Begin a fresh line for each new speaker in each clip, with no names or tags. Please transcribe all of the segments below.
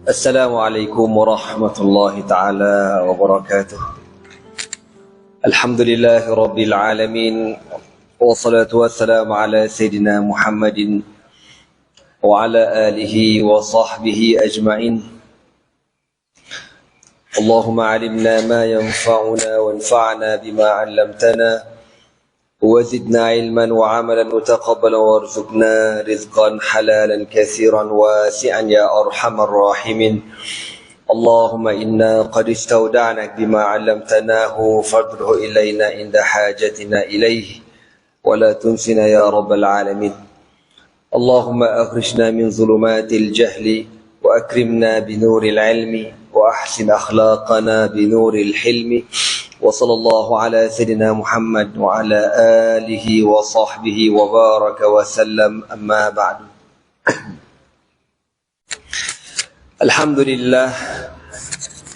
السلام عليكم ورحمة الله تعالى وبركاته. الحمد لله رب العالمين، والصلاة والسلام على سيدنا محمد وعلى آله وصحبه أجمعين. اللهم علمنا ما ينفعنا وانفعنا بما علمتنا وزدنا علما وعملا متقبلا وارزقنا رزقا حلالا كثيرا واسعا يا أرحم الراحمين. اللهم إنا قد استودعناك بما علمتناه فارده إلينا عند حاجتنا إليه ولا تنسنا يا رب العالمين. اللهم أخرجنا من ظلمات الجهل وأكرمنا بنور العلم وأحسن أخلاقنا بنور الحلم. وصلى الله على سيدنا محمد وعلى آله وصحبه وبارك وسلم. أما بعد. Alhamdulillah,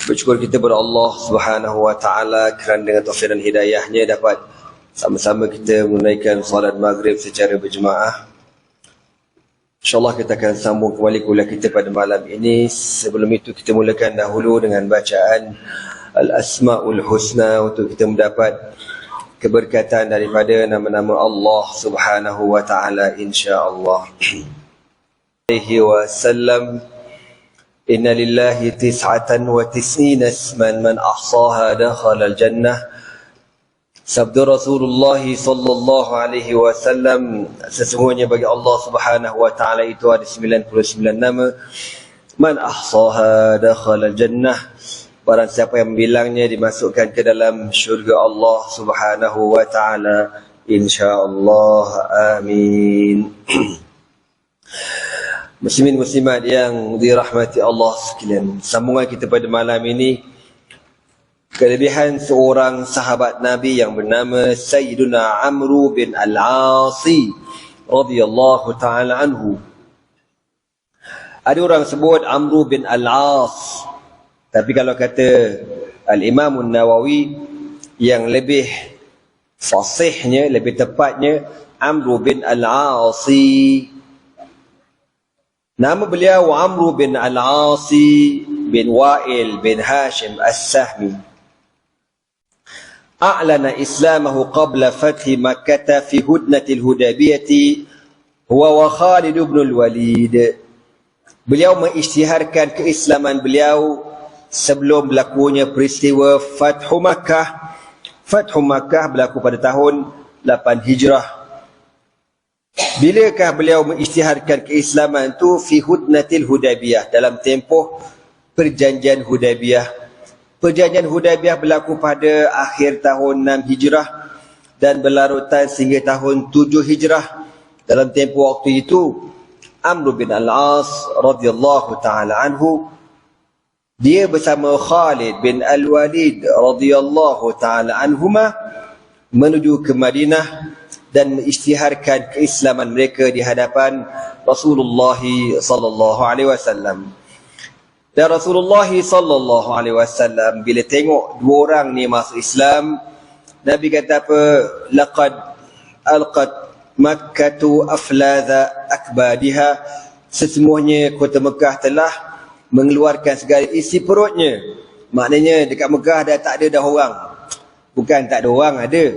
bersyukur kita kepada Allah Subhanahu wa taala kerana dengan taufik dan hidayahnya dapat sama-sama kita menunaikan solat maghrib secara berjemaah. InsyaAllah kita akan sambung kembali kuliah kita pada malam ini. Sebelum itu kita mulakan dahulu dengan bacaan Al-Asma'ul Husna untuk kita mendapat keberkatan daripada nama-nama Allah Subhanahu wa ta'ala insyaAllah. Alaihi wasallam. Inna lillahi tis'atan wa tis'ina isman man ahsaha dakhala al-jannah. Sabda Rasulullah sallallahu alaihi wasallam, sesungguhnya bagi Allah Subhanahu wa ta'ala itu ada 99 nama. Man ahsaha dakhala al-jannah. Barang siapa yang membilangnya dimasukkan ke dalam syurga Allah Subhanahu wa ta'ala insyaAllah. Amin. Muslimin muslimat yang dirahmati Allah sekalian, sambungan kita pada malam ini kelebihan seorang sahabat Nabi yang bernama Sayyiduna Amru bin Al-Asi radhiyallahu ta'ala anhu. Ada orang sebut Amru bin Al-As, tapi kalau kata Al-Imam Nawawi yang lebih fasihnya, lebih tepatnya Amru bin Al-Asi. Nama beliau Amru bin Al-Asi bin Wa'il bin Hashim As-Sahmi. A'lana islamahu qabla fathi Makkah fi hudnatil Hudaybiyah huwa wa Khalid ibn al-Walid. Beliau mengisytiharkan keislaman beliau sebelum berlakunya peristiwa Fathu Makkah. Fathu Makkah berlaku pada tahun 8 Hijrah. Bilakah beliau mengisytiharkan keislaman itu? Fi hudnatil Hudaybiyah, dalam tempoh perjanjian Hudaybiyah. Perjanjian Hudaybiyah berlaku pada akhir tahun 6 Hijrah dan berlarutan sehingga tahun 7 Hijrah. Dalam tempoh waktu itu Amr bin Al-As radhiyallahu ta'ala anhu, dia bersama Khalid bin Al-Walid radhiyallahu ta'ala anhuma menuju ke Madinah dan mengisytiharkan keislaman mereka di hadapan Rasulullah sallallahu alaihi wasallam. Dan Rasulullah sallallahu alaihi wasallam bila tengok dua orang ni masuk Islam, Nabi kata apa? Laqad alqat Makkatu afladha akbadiha. Sesungguhnya kota Mekah telah mengeluarkan segala isi perutnya. Maknanya dekat Mekah dah tak ada dah orang. Bukan tak ada orang, ada.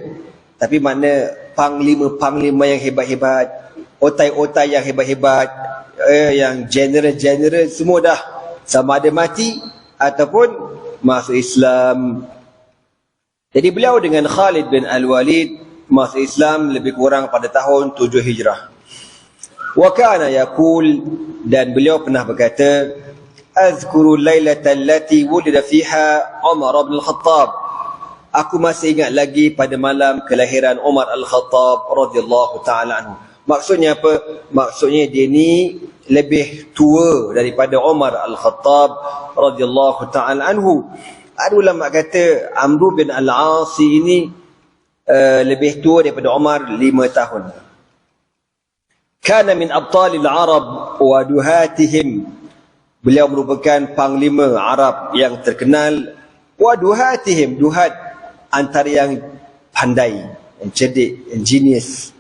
Tapi mana panglima-panglima yang hebat-hebat, otai-otai yang hebat-hebat, yang general-general semua dah sama ada mati ataupun masuk Islam. Jadi beliau dengan Khalid bin Al-Walid masuk Islam lebih kurang pada tahun 7 Hijrah. Wa kana yaqul, dan beliau pernah berkata, azkuru lailata allati wulida fiha Umar bin Al-Khattab. Aku masih ingat lagi pada malam kelahiran Umar Al-Khattab radhiyallahu ta'ala anhu. Maksudnya apa? Maksudnya dia ni lebih tua daripada Umar Al-Khattab radhiyallahu ta'ala anhu. Ada ulama kata Amr bin Al-Asi ini lebih tua daripada Umar 5 tahun. Kana min abtalil Arab wa duhatihim. Beliau merupakan panglima Arab yang terkenal. Wa duhatihim, duhat antara yang pandai, yang cerdik, yang genius.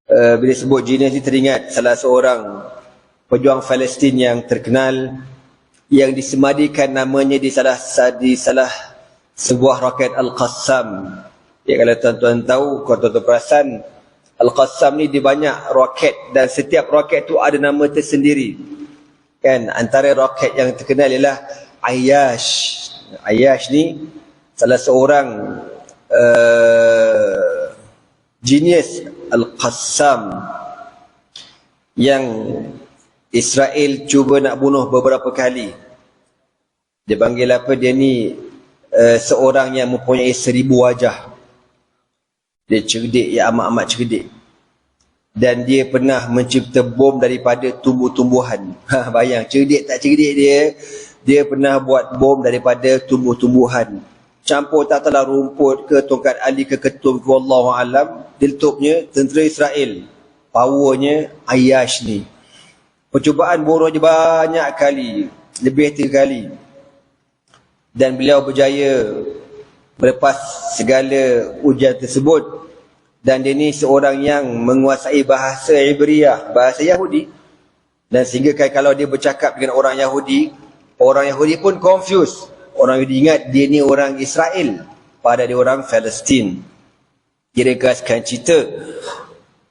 Bila sebut genius ni teringat salah seorang pejuang Palestin yang terkenal, yang disemadikan namanya di salah sebuah roket Al-Qassam. Ya, kalau tuan-tuan tahu, kalau tuan-tuan perasan, Al-Qassam ni dia banyak roket dan setiap roket tu ada nama tersendiri. Kan, antara roket yang terkenal ialah Ayyash. Ayyash ni salah seorang genius Al-Qassam yang Israel cuba nak bunuh beberapa kali. Dia panggil apa, dia ni seorang yang mempunyai 1000 wajah. Dia cerdik, ya amat-amat cerdik. Dan dia pernah mencipta bom daripada tumbuh-tumbuhan. Bayang, cerdik tak cerdik dia pernah buat bom daripada tumbuh-tumbuhan. Campur tak tahulah rumput ke, tongkat ali ke, ketum ke, wallahualam. Diletupnya tentera Israel. Powernya Ayyash ni. Percubaan bunuh je banyak kali. Lebih 3 kali. Dan beliau berjaya melepas segala ujian tersebut. Dan dia ni seorang yang menguasai bahasa Ibriyah, bahasa Yahudi. Dan sehingga kalau dia bercakap dengan orang Yahudi pun confused. Orang Yahudi ingat dia ni orang Israel, padahal dia orang Palestin. Dia rekaskan cerita.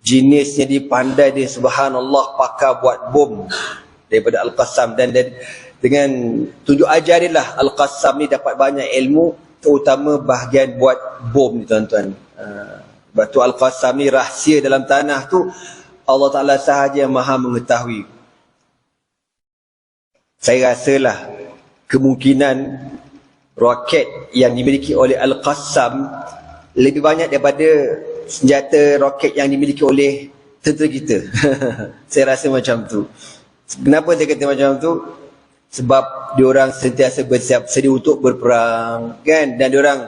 Jenisnya dia pandai, dia subhanallah pakar buat bom daripada Al-Qassam. Dan dengan tunjuk ajar dia lah Al-Qassam ni dapat banyak ilmu, terutama bahagian buat bom ni tuan-tuan. Batu Al-Qassam ni rahsia dalam tanah tu Allah Ta'ala sahaja yang maha mengetahui. Saya rasalah kemungkinan roket yang dimiliki oleh Al-Qassam lebih banyak daripada senjata roket yang dimiliki oleh tentera kita. Saya rasa macam tu. Kenapa saya kata macam tu? Sebab diorang sentiasa bersiap sedia untuk berperang, kan? Dan diorang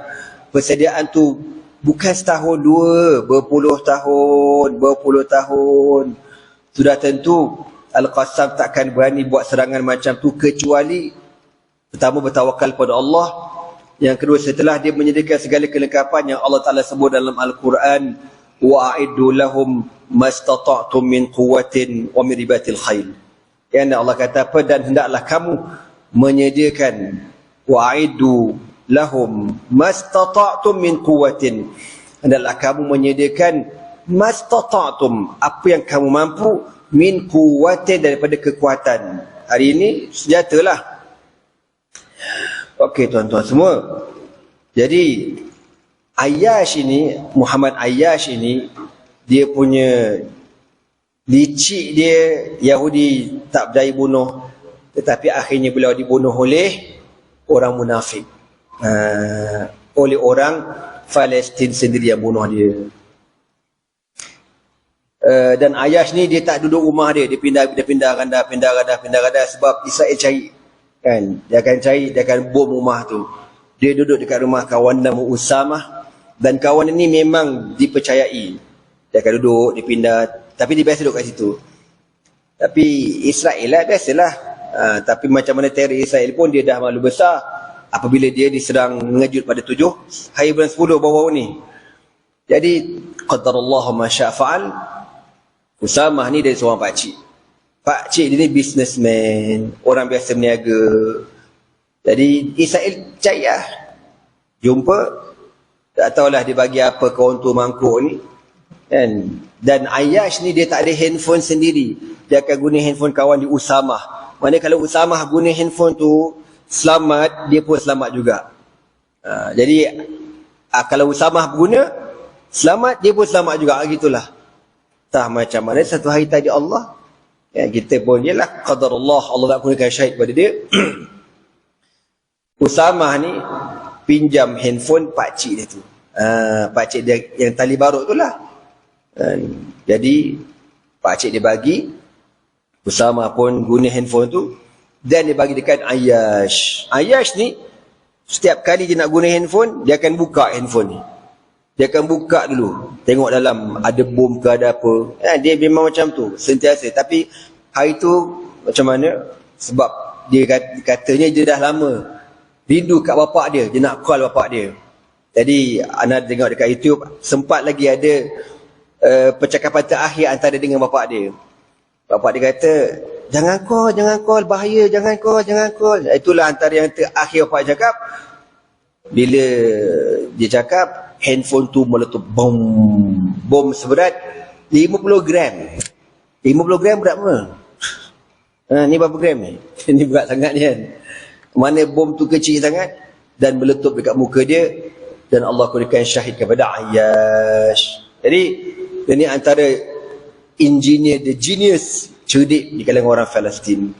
persediaan tu bukan setahun dua, berpuluh tahun. Sudah tentu Al-Qassam takkan berani buat serangan macam tu kecuali pertama bertawakal pada Allah. Yang kedua, setelah dia menyediakan segala kelengkapan yang Allah Ta'ala sebut dalam Al-Quran, wa'iddu lahum mastata'tum min quwwatin wa min ribatil khail. Yang Allah kata apa? Dan hendaklah kamu menyediakan, wa'iddu lahum mastata'tum min quwwatin, hendaklah kamu menyediakan mastata'tum, apa yang kamu mampu, min quwwatin, daripada kekuatan. Hari ini senjatalah. Okey tuan-tuan semua. Jadi Ayyash ini, Muhammad Ayyash ini, dia punya licik dia, Yahudi tak berdaya bunuh, tetapi akhirnya beliau dibunuh oleh orang munafik. Oleh orang Palestin sendiri yang bunuh dia. Dan Ayyash ni dia tak duduk rumah dia pindah ganda sebab Israel cari, kan, dia akan bom rumah tu. Dia duduk dekat rumah kawan nama Usamah, dan kawan ini memang dipercayai. Dia akan duduk, dia pindah, tapi dia biasa duduk kat situ. Tapi Israel lah biasalah. Tapi macam mana teror Israel pun dia dah malu besar apabila dia diserang mengejut pada 7 hari bulan 10 baru-baru ni. Jadi qadarallahu ma syaa fa'al. Usamah ni dari seorang pakcik dia ni businessman, orang biasa berniaga. Jadi Israel cari lah, jumpa, tak tahulah dia bagi apa kawan tu mangkuk ni, kan. Dan Ayyash ni dia tak ada handphone sendiri, dia akan guna handphone kawan di Usamah. Mana kalau Usamah guna handphone tu selamat, dia pun selamat juga. Jadi kalau Usamah guna selamat, dia pun selamat juga. Gitulah. Tak macam mana satu hari tadi Allah, ya, kita pun jelah qadarullah, Allah nak gunakan syahid pada dia. Usamah ni pinjam handphone pakcik dia tu. Pakcik dia yang tali barut tu lah. Jadi pakcik dia bagi, Usamah pun guna handphone tu, dan dia bagi dekat Ayyash. Ayyash ni setiap kali dia nak guna handphone, dia akan buka handphone ni. Dia akan buka dulu, tengok dalam ada bom ke ada apa. Dia memang macam tu sentiasa. Tapi hari tu macam mana? Sebab dia katanya dia dah lama rindu kat bapak dia, dia nak call bapak dia. Jadi anda tengok dekat YouTube, sempat lagi ada percakapan terakhir antara dengan bapak dia. Bapak dia kata, jangan call, bahaya, jangan call. Itulah antara yang terakhir Pak cakap. Bila dia cakap, handphone tu meletup, bom seberat 50 gram. 50 gram berat apa? Ni berapa gram ni? Ni berat sangat ni kan. Mana bom tu kecil sangat dan meletup dekat muka dia, dan Allah kurniakan syahid kepada Ayyash. Jadi ini antara engineer, the genius, cerdik di kalangan orang Palestin.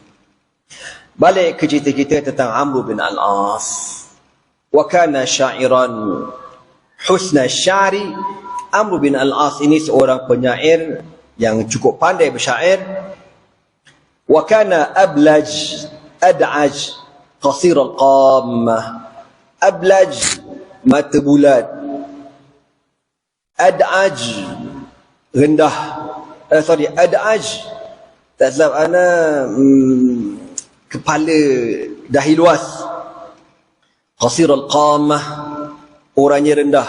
Balik ke cerita kita tentang Amr bin Al-As. Wa kana sya'iran husna syari. Amr bin Al-As ini seorang penyair yang cukup pandai bersyair. Wa kana ablaj ad'aj qasir al-qammah. Ablaj, mata bulat. Ad'aj, rendah. Ad'aj, tak silap ana, kepala dahi luas. Qasir al-qammah, orangnya rendah.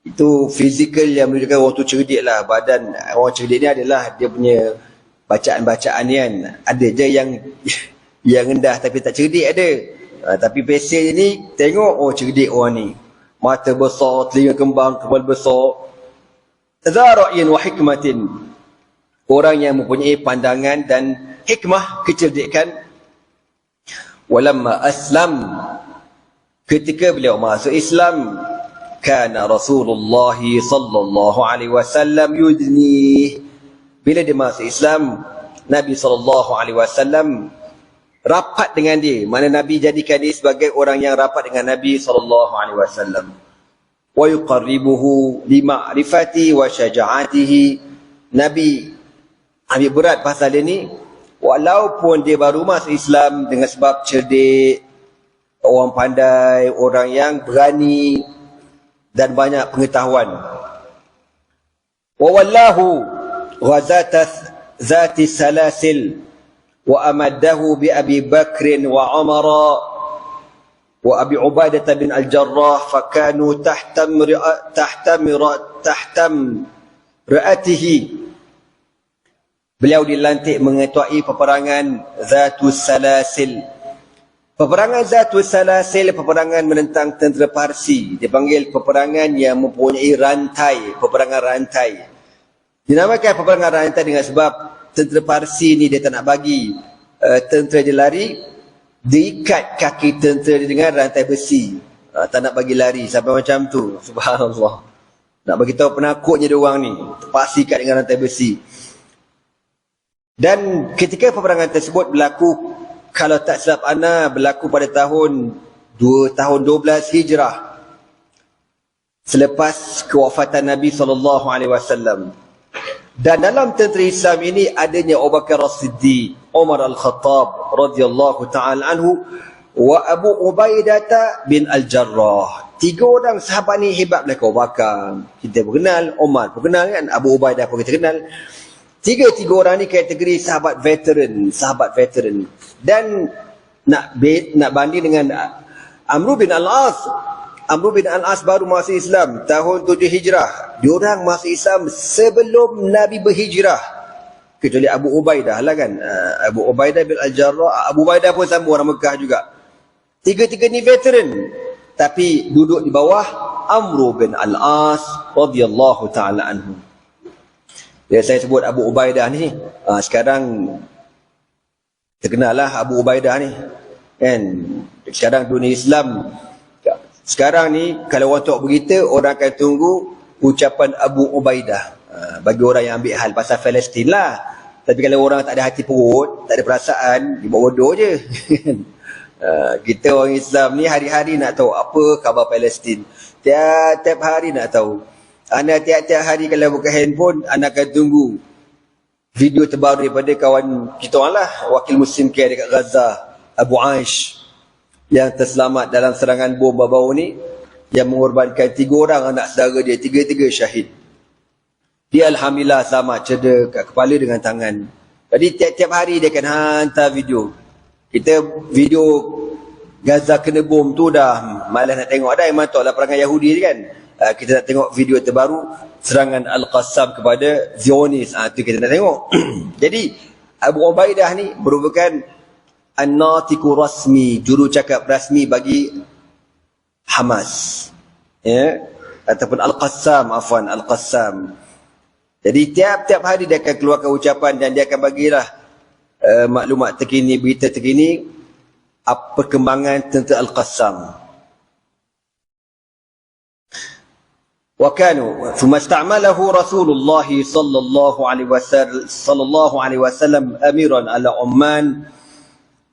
Itu fizikal yang menunjukkan orang tu cerdik lah. Badan orang cerdik ni adalah dia punya bacaan-bacaan ni kan. Ada je yang rendah tapi tak cerdik ada. Tapi pesel ni tengok, oh cerdik orang ni. Mata besar, telinga kembang, kepala besar. Zara'in wa hikmatin. Orang yang mempunyai pandangan dan hikmah, kecerdikan. Walamma aslam, ketika beliau masuk Islam, kana Rasulullah sallallahu alaihi wasallam yudni. Bila dia masuk Islam, Nabi sallallahu alaihi wasallam rapat dengan dia. Mana Nabi jadikan dia sebagai orang yang rapat dengan Nabi sallallahu alaihi wasallam. Wa yuqarribuhu li ma'rifati wa syaja'atihi. Nabi ambil berat pasal dia ni, walaupun dia baru masuk Islam dengan sebab cerdik, orang pandai, orang yang berani dan banyak pengetahuan. Wa wallahu ghazatat zati salasil wa amaddahu bi Abi Bakr wa Umar wa Abi Ubaidah bin Al-Jarrah fakanu tahtam ra'atihi. Beliau dilantik mengetuai peperangan Zatus Salasil. Peperangan Zatus Salasil, peperangan menentang tentera Parsi. Dipanggil peperangan yang mempunyai rantai, peperangan rantai. Dinamakan peperangan rantai dengan sebab tentera Parsi ni dia tak nak bagi tentera dia lari, diikat kaki tentera dia dengan rantai besi. Tak nak bagi lari sampai macam tu. Subhanallah. Nak bagi tahu penakutnya dia orang ni. Terpaksa ikat dengan rantai besi. Dan ketika peperangan tersebut berlaku, kalau tak silap ana, berlaku pada tahun 12 Hijrah. Selepas kewafatan Nabi SAW. Dan dalam tentera Islam ini adanya Abu Bakar As-Siddiq, Umar Al-Khattab radhiyallahu ta'ala anhu, wa Abu Ubaidah bin Al-Jarrah. 3 orang sahabat ni hebat belaka. Abu Bakar kita berkenal, Umar berkenal kan, Abu Ubaidah pun kita kenal. Tiga orang ni kategori sahabat veteran. Dan nak banding dengan Amr bin Al-As. Amr bin Al-As baru masuk Islam tahun 7 Hijrah. Diorang masuk Islam sebelum Nabi berhijrah. Kecuali Abu Ubaidah lah kan. Abu Ubaidah bin Al-Jarrah. Abu Ubaidah pun sama orang Mekah juga. Tiga ni veteran. Tapi duduk di bawah Amr bin Al-As radhiyallahu ta'ala anhu. Ya, saya sebut Abu Ubaidah ni, sekarang terkenal lah Abu Ubaidah ni kan. Sekarang dunia Islam sekarang ni, kalau orang tok berita, orang akan tunggu ucapan Abu Ubaidah, bagi orang yang ambil hal pasal Palestin lah. Tapi kalau orang tak ada hati perut, tak ada perasaan, dia buat bodoh je. Kita orang Islam ni hari-hari nak tahu apa khabar Palestin, tiap hari nak tahu. Anda tiap-tiap hari kalau buka handphone, anda akan tunggu video terbaru daripada kawan kita orang lah, wakil Muslim care dekat Gaza, Abu Aish, yang terselamat dalam serangan bom baru ni, yang mengorbankan 3 orang anak saudara dia, 3 syahid. Dia alhamdulillah selamat, cedera kat kepala dengan tangan. Jadi tiap-tiap hari dia akan hantar video. Kita video Gaza kena bom tu dah malas nak tengok dah, memang lah perangai Yahudi kan. Kita nak tengok video terbaru serangan Al-Qassam kepada Zionis, tu kita nak tengok. Jadi Abu Ubaidah ni merupakan an-natiqu rasmi, juru cakap rasmi bagi Hamas. Ya, ataupun Al-Qassam, afwan, Al-Qassam. Jadi tiap-tiap hari dia akan keluarkan ucapan dan dia akan bagilah maklumat terkini, berita terkini, perkembangan tentang Al-Qassam. وكانوا ثم استعمله رسول الله صلى الله عليه وسلم أميرا على عمان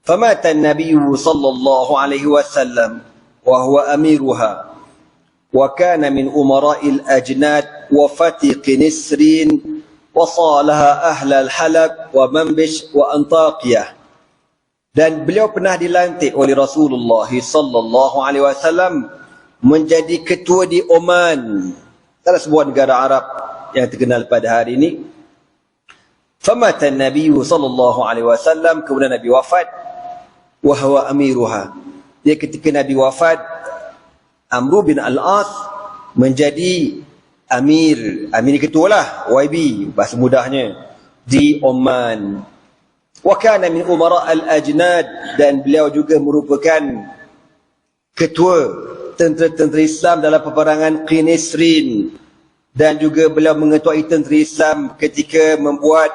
فمات النبي صلى الله عليه وسلم وهو أميرها وكان من أمراء الأجناد وفتق نسرين وصالها أهل الحلب ومنبش وأنطاكية. Dan beliau pernah dilantik oleh Rasulullah sallallahu alaihi wasallam menjadi ketua di Oman, salah sebuah negara Arab yang terkenal pada hari ini. Famata Nabi sallallahu alaihi wasallam, kemudian Nabi wafat, wa huwa amiruha. Dia ketika Nabi wafat, Amr bin Al-As menjadi amir ketua lah, YB bahasa mudahnya, di Oman. Wa kana min umara al-ajnad, dan beliau juga merupakan ketua tentera-tentera Islam dalam peperangan Qinisrin, dan juga beliau mengetuai tentera Islam ketika membuat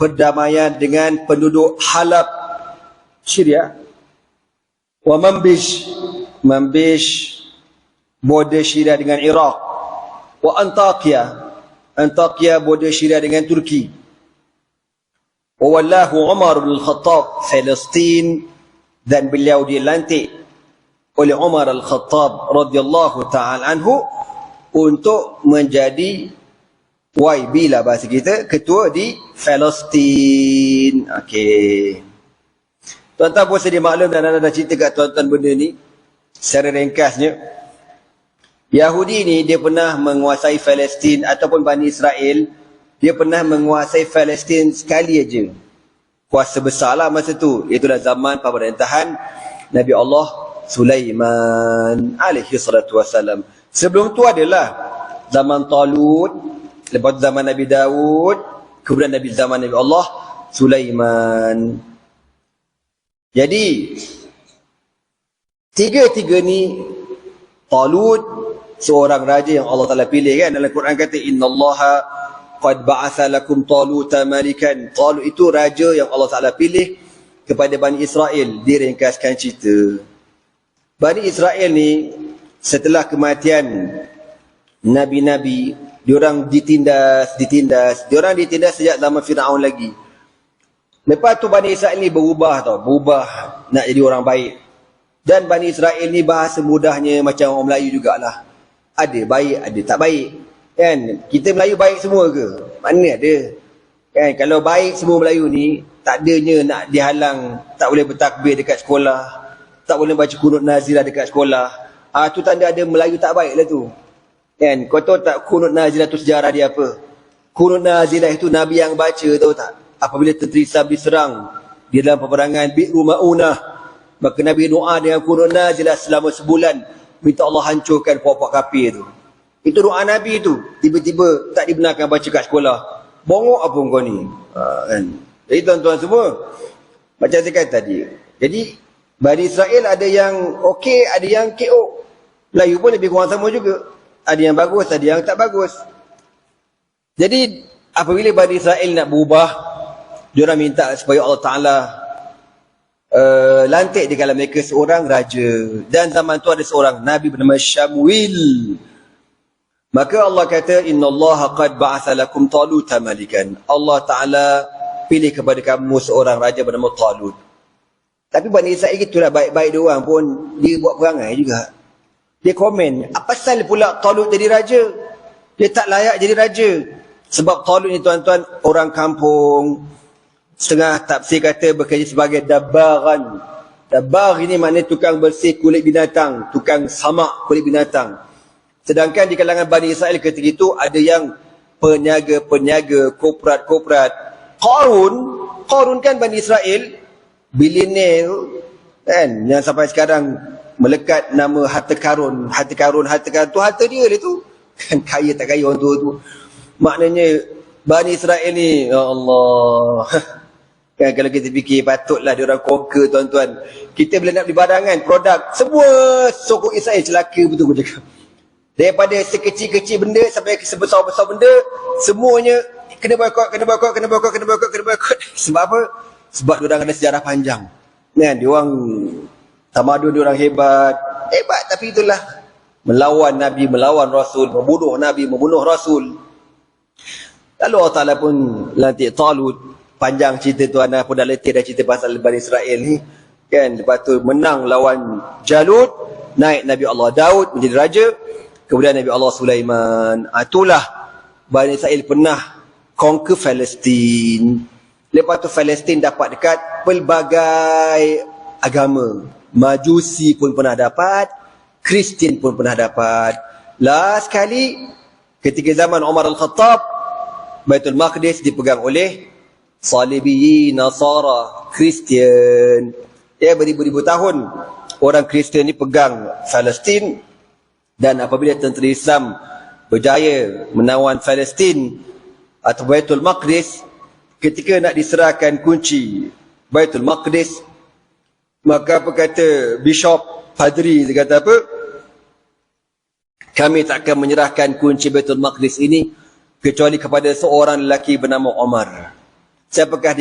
perdamaian dengan penduduk Halab, Syria. Wa Manbij border Syria dengan Iraq. Wa Antakya border Syria dengan Turki. Wa wallahu Umar bin Al-Khattab Palestin, dan beliau dilantik oleh Umar Al-Khattab radhiyallahu ta'ala anhu untuk menjadi YB lah bahasa kita, ketua di Palestin. Okey. Tuan-tuan pun sedia maklum dan anda dah cerita kat tuan-tuan benda ni secara ringkasnya. Yahudi ni dia pernah menguasai Palestin ataupun Bani Israel, dia pernah menguasai Palestin sekali aja. Kuasa besar lah masa tu, itulah zaman pemerintahan Nabi Allah Sulaiman alaihi salatu wassalam. Sebelum tu adalah zaman Talut, lepas zaman Nabi Daud, kemudian zaman Nabi Allah Sulaiman. Jadi tiga-tiga ni, Talut seorang raja yang Allah Taala pilih kan, dalam Quran kata innallaha qad ba'atha lakum Taluta malikan. Talut itu raja yang Allah Taala pilih kepada Bani Israel. Diringkaskan cerita, Bani Israel ni setelah kematian Nabi-Nabi, diorang ditindas. Diorang ditindas sejak zaman Fir'aun lagi. Lepas tu Bani Israel ni berubah nak jadi orang baik. Dan Bani Israel ni bahasa mudahnya macam orang Melayu jugalah. Ada baik, ada tak baik. Kan? Kita Melayu baik semua ke? Mana ada? Kan? Kalau baik semua Melayu ni, tak adanya nak dihalang, tak boleh bertakbir dekat sekolah, tak boleh baca kunut nazilah dekat sekolah. Tu tanda ada Melayu tak baik lah tu. Kan? Kau tahu tak kunut nazilah tu sejarah dia apa? Kunut nazilah itu Nabi yang baca, tahu tak? Apabila tentera Islam diserang di dalam peperangan Bi'ru Ma'unah, maka Nabi doa dengan kunut nazilah selama sebulan, minta Allah hancurkan puak-puak kafir tu. Itu doa Nabi tu. Tiba-tiba tak dibenarkan baca kat sekolah. Bongok apa kau ni? Kan? Jadi tuan-tuan semua, macam saya kata tadi, jadi Bani Israel ada yang okey, ada yang KO. Melayu pun lebih kurang sama juga. Ada yang bagus, ada yang tak bagus. Jadi apabila Bani Israel nak berubah, diorang minta supaya Allah Ta'ala lantik di kalangan mereka seorang raja. Dan zaman tu ada seorang Nabi bernama Syamwil. Maka Allah kata, innallaha qad ba'atha lakum Taluta malikan. Allah Ta'ala pilih kepada kamu seorang raja bernama Talut. Tapi Bani Israel itulah, baik-baik dia orang pun dia buat perangai juga. Dia komen, apa pasal pula Talut jadi raja? Dia tak layak jadi raja. Sebab Talut ni tuan-tuan orang kampung. Setengah tafsir kata bekerja sebagai dabaran. Dabar ini maknanya tukang bersih kulit binatang, tukang samak kulit binatang. Sedangkan di kalangan Bani Israel ketika itu ada yang peniaga-peniaga, korporat-korporat. Qarun kan Bani Israel, bilioner kan, yang sampai sekarang melekat nama harta karun tu harta dia tu. Kan kaya tak kaya orang tua tu. Maknanya Bani Israel ni, ya Allah. Kan kalau kita fikir patutlah dia orang conquer tuan-tuan. Kita bila nak beli barangan, produk, semua sokong Israel, celaka betul aku cakap. Daripada sekecil-kecil benda sampai ke sebesar-besar benda, semuanya kena boykot, kena boykot, kena boykot, kena boykot, kena boykot. Sebab apa? Sebab dia orang ada sejarah panjang. Kan, dia orang tamadun, dia orang hebat. Hebat, tapi itulah melawan Nabi, melawan Rasul, membunuh Nabi, membunuh Rasul. Lalu Allah Ta'ala pun lantik Talut. Panjang cerita tu, anak pun dah letih dah cerita pasal Bani Israel ni. Kan, lepas tu menang lawan Jalut, naik Nabi Allah Daud menjadi raja. Kemudian Nabi Allah Sulaiman. Itulah Bani Israel pernah conquer Palestin. Lepas tu Palestin dapat dekat pelbagai agama. Majusi pun pernah dapat, Kristian pun pernah dapat. Last kali ketika zaman Umar Al-Khattab, Baitul Maqdis dipegang oleh Salibiyin, Nasara, Kristian. Ya, beribu-ribu tahun orang Kristian ni pegang Palestin. Dan apabila tentera Islam berjaya menawan Palestin atau Baitul Maqdis, ketika nak diserahkan kunci Baitul Maqdis, maka apa kata Bishop Padri, dia kata apa? Kami tak akan menyerahkan kunci Baitul Maqdis ini kecuali kepada seorang lelaki bernama Omar. Siapakah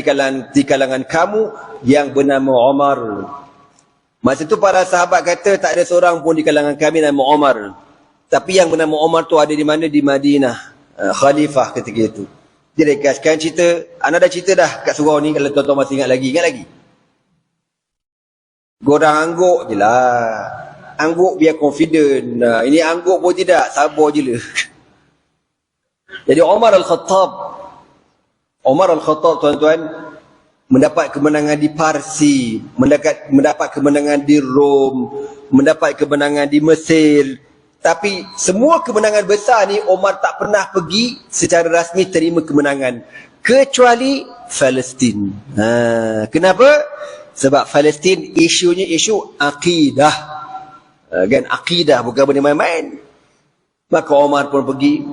di kalangan kamu yang bernama Omar? Masa tu para sahabat kata tak ada seorang pun di kalangan kami nama Omar. Tapi yang bernama Omar tu ada di mana? Di Madinah. Khalifah ketika itu. Dia rekaskan cerita. Anda dah cerita dah kat surau ni, kalau tuan-tuan masih ingat lagi. Ingat lagi? Gorang angguk je lah. Angguk biar confident. Ini angguk pun tidak. Sabar je lah. Jadi Umar Al-Khattab, tuan-tuan, mendapat kemenangan di Parsi, mendapat kemenangan di Rom, mendapat kemenangan di Mesir. Tapi semua kemenangan besar ni Umar tak pernah pergi secara rasmi terima kemenangan. Kecuali Palestin. Kenapa? Sebab Palestin isunya isu akidah. Kan, akidah bukan benda main-main. Maka Umar pun pergi.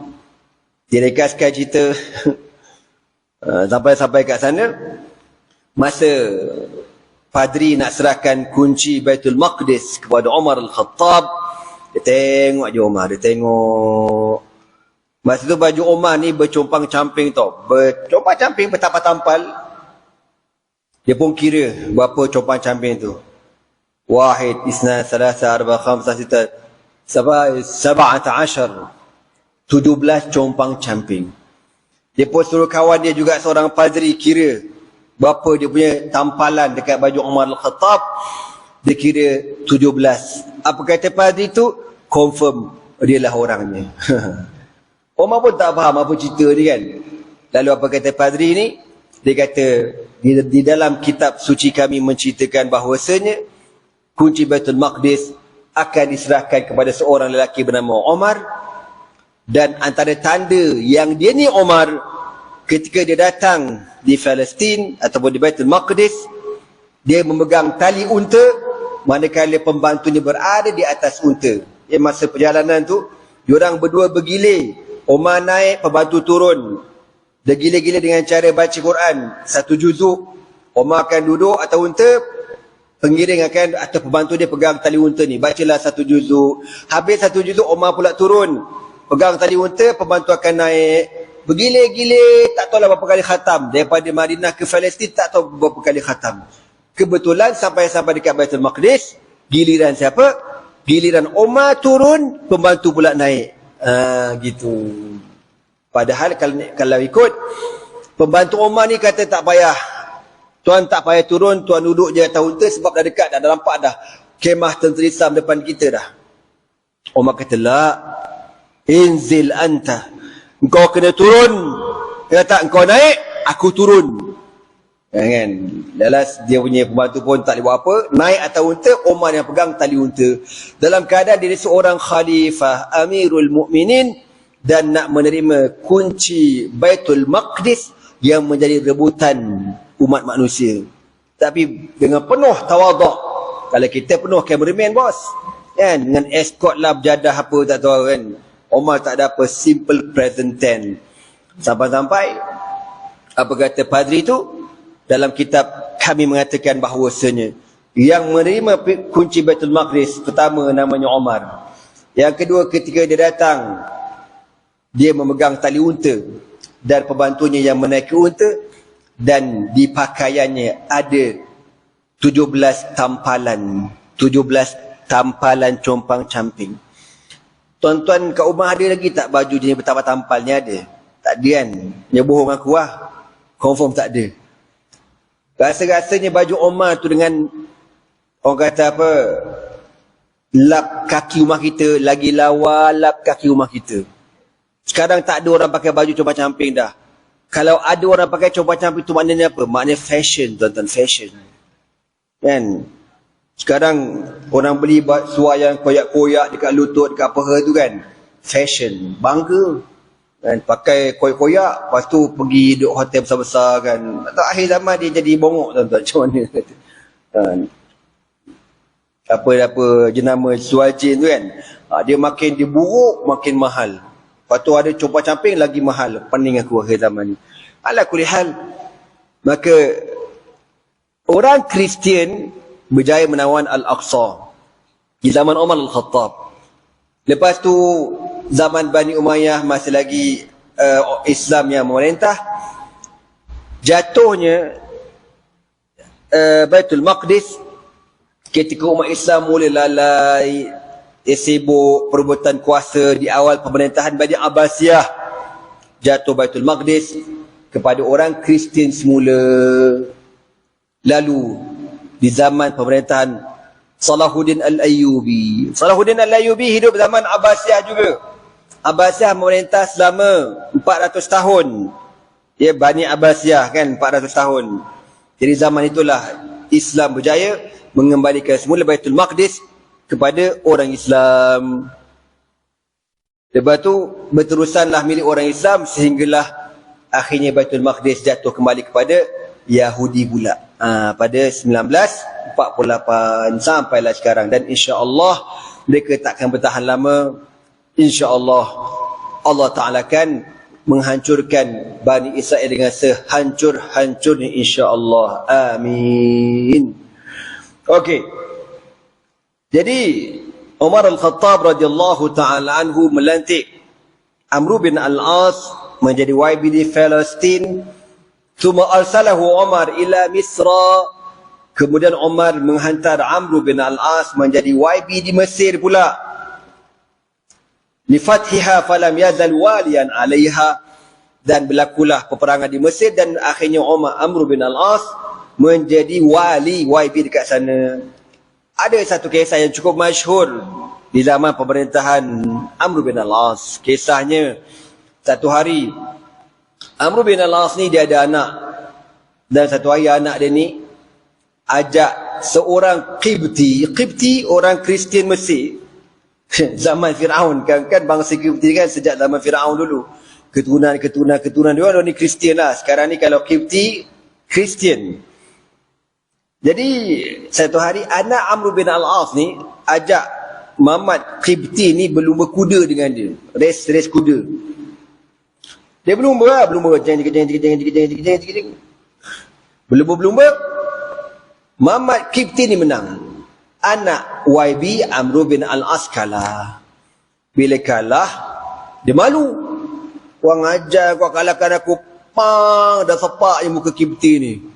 Direkaskan cerita. Sampai kat sana, masa Padri nak serahkan kunci Baitul Maqdis kepada Umar Al-Khattab, dia tengok je Umar, dia tengok. Masa tu baju Umar ni bercompang-camping tau. Bercompang-camping, bertampal-tampal. Dia pun kira berapa compang-camping tu. Wahid, isna, salasa, arba, khamsa, sita, sab'ata ashar. 17 compang-camping. Dia pun suruh kawan dia juga seorang padri kira berapa dia punya tampalan dekat baju Umar Al-Khattab. Dia kira 17. Apa kata padri tu? Confirm dia lah orangnya. Umar pun tak faham apa cerita ni kan. Lalu apa kata padri ni? Dia kata di dalam kitab suci kami menceritakan bahawasanya kunci Baitul Maqdis akan diserahkan kepada seorang lelaki bernama Umar. Dan antara tanda yang dia ni Umar, ketika dia datang di Palestin ataupun di Baitul Maqdis, dia memegang tali unta, manakala pembantunya berada di atas unta. Masa perjalanan tu, diorang berdua bergilir. Umar naik, pembantu turun. Dia gila-gila dengan cara baca Quran. Satu juzuk, Umar akan duduk atas unta, pengiring akan, atau pembantu dia pegang tali unta ni. Bacalah satu juzuk. Habis satu juzuk, Umar pula turun. Pegang tali unta, pembantu akan naik. Bergilir-gilir, tak tahulah berapa kali khatam. Daripada Madinah ke Palestin, tak tahu berapa kali khatam. Kebetulan sampai dekat Baitul Maqdis, giliran siapa? Giliran Umar turun, pembantu pula naik. Gitu. Padahal kalau ikut, pembantu Umar ni kata tak payah. Tuan tak payah turun, tuan duduk je atas unta sebab dah dekat dah nampak dah kemah tentera Islam depan kita dah. Umar kata, la, inzil anta. Engkau kena turun. Dia kata, engkau naik, aku turun. Kan? Lalas dia punya pembantu pun tak boleh buat apa. Naik atas unta, Umar yang pegang tali unta. Dalam keadaan dia seorang khalifah, Amirul Mukminin, dan nak menerima kunci Baitul Maqdis yang menjadi rebutan umat manusia. Tapi dengan penuh tawaduk. Kalau kita penuh cameraman bos, kan, dengan escort lah, berjadah apa tak tahu kan. Umar tak ada apa, simple present tense. Sampai-sampai apa kata padri tu, dalam kitab kami mengatakan bahawasanya yang menerima kunci Baitul Maqdis pertama namanya Umar. Yang kedua, ketika dia datang, dia memegang tali unta dan pembantunya yang menaiki unta, dan di pakaiannya ada 17 tampalan compang camping. Tuan-tuan kat rumah ada lagi tak baju jenis betapa tampalnya ada? Tak ada kan? Dia bohong aku lah. Confirm tak ada. Rasa-rasanya baju Omar tu dengan orang kata apa, lap kaki rumah kita, lagi lawa lap kaki rumah kita. Sekarang tak ada orang pakai baju compang camping dah. Kalau ada orang pakai compang camping tu maknanya apa? Maknanya fashion, tuan-tuan, fashion. Kan? Sekarang orang beli seluar yang koyak-koyak dekat lutut, dekat paha tu kan, fashion, bangga kan, pakai koyak-koyak, lepas tu pergi duduk hotel besar-besar kan. Atau akhir zaman dia jadi bongok, tuan-tuan, macam mana kan. Apa jenama seluar jeans tu kan, dia makin diburuk makin mahal. Lepas tu ada compang camping lagi mahal. Pening aku akhir zaman ni. Ala kulli hal, maka orang Kristian berjaya menawan Al-Aqsa di zaman Umar Al-Khattab. Lepas tu zaman Bani Umayyah masih lagi Islam yang memerintah. Jatuhnya Baitul Maqdis ketika umat Islam mula lalai, sibuk perebutan kuasa di awal pemerintahan Bani Abbasiyah. Jatuh Baitul Maqdis kepada orang Kristian semula. Lalu di zaman pemerintahan Salahuddin Al-Ayyubi. Salahuddin Al-Ayyubi hidup zaman Abbasiyah juga. Abbasiyah memerintah selama 400 tahun. Ya, Bani Abbasiyah kan 400 tahun. Jadi zaman itulah Islam berjaya mengembalikan semula Baitul Maqdis kepada orang Islam. Lepas tu berterusanlah milik orang Islam sehinggalah akhirnya Baitul Maqdis jatuh kembali kepada Yahudi pula. Pada 1948 sampailah sekarang, dan insya-Allah mereka takkan bertahan lama. Insya-Allah Allah Taala akan menghancurkan Bani Israel dengan sehancur-hancurnya, insya-Allah. Amin. Okey. Jadi Umar Al-Khattab radhiyallahu taala anhu melantik Amr bin Al-As menjadi YB di Palestin. Thumma arsalahu Umar ila Misra. Kemudian Umar menghantar Amr bin Al-As menjadi YB di Mesir pula. Li fathiha falam yazal waliyan 'alaiha. Dan berlakulah peperangan di Mesir dan akhirnya Amr bin Al-As menjadi wali YB dekat sana. Ada satu kisah yang cukup masyhur di zaman pemerintahan Amr bin Al-As. Kisahnya, satu hari Amr bin Al-As ni dia ada anak. Dan satu hari anak dia ni ajak seorang Qibti, orang Kristian Mesir. Zaman Firaun kan bangsa Qibti kan sejak zaman Firaun dulu. Keturunan dia ni Kristian lah. Sekarang ni kalau Qibti, Kristian. Jadi satu hari anak Amr bin Al-As ni ajak Muhammad Qibti ni berlumba kuda dengan dia. Race kuda. Dia berlumba. Berlumba. Muhammad Qibti ni menang. Anak YB Amr bin Al-As kalah. Bila kalah, dia malu. Orang ajar kau kalahkan aku, pang, dah sepak je muka Qibti ni.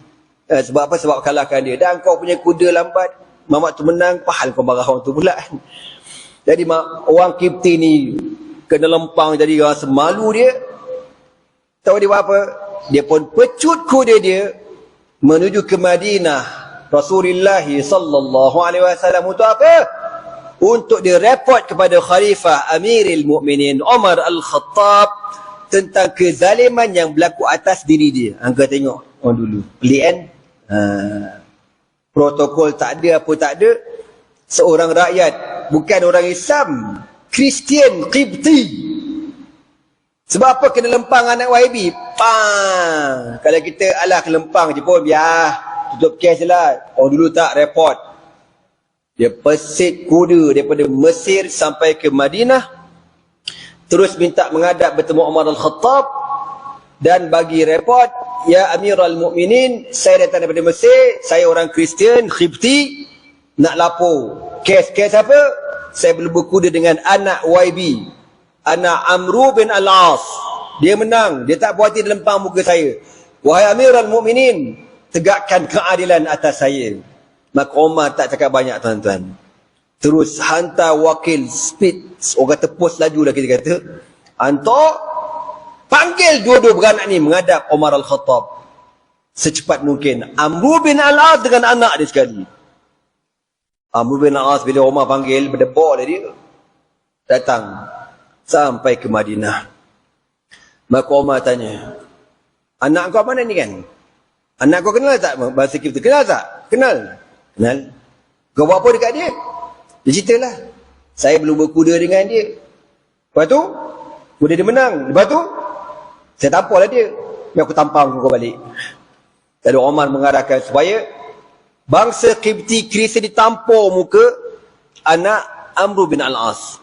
Sebab apa? Sebab kalahkan dia. Dan kau punya kuda lambat. Muhammad tu menang, pahal kau marah orang tu pula. Jadi orang Qibti ni kena lempang, jadi rasa malu dia. Tahu dia buat apa? Dia pun pecut kuda dia menuju ke Madinah Rasulullah sallallahu alaihi wasallam. Untuk apa? Untuk dia report kepada Khalifah Amirul Mukminin Umar Al-Khattab tentang kezaliman yang berlaku atas diri dia. Angka tengok orang dulu. Pelik kan? Protokol tak ada, apa tak ada. Seorang rakyat, bukan orang Islam, Kristian Qibti. Sebab apa kena lempang anak YB? Pang! Kalau kita alah kelempang je pun biar tutup kes je lah. Orang dulu tak report. Dia pesit kuda daripada Mesir sampai ke Madinah. Terus minta menghadap bertemu Umar Al-Khattab. Dan bagi report, ya Amirul Mukminin, saya datang daripada Mesir, saya orang Kristian, Khibti, nak lapor. Kes apa? Saya berkuda dengan anak YB, anak Amru bin Al-As. Dia menang, dia tak puas hati lempang muka saya. Wahai Amirul Mukminin, tegakkan keadilan atas saya. Maka Omar tak cakap banyak, tuan-tuan. Terus hantar wakil speed, orang kata post laju lah kita kata. Hantar, panggil dua-dua beranak ni menghadap Omar Al-Khattab secepat mungkin. Amru bin Al-As dengan anak dia sekali. Amru bin Al-As bila Omar panggil, berdebak lah dia. Datang sampai ke Madinah. Maka Omar tanya, anak kau mana ni kan? Anak kau kenal tak bahasa kita? Kenal tak? Kenal. Kau buat apa dekat dia? Dia ceritalah. Saya belum berkuda dengan dia. Lepas tu, kuda dia menang. Lepas tu, saya tampaklah dia. Biar aku tampang kau balik. Lalu Omar mengarahkan supaya bangsa Qibti Kristian ditampar muka anak Amru bin Al-As.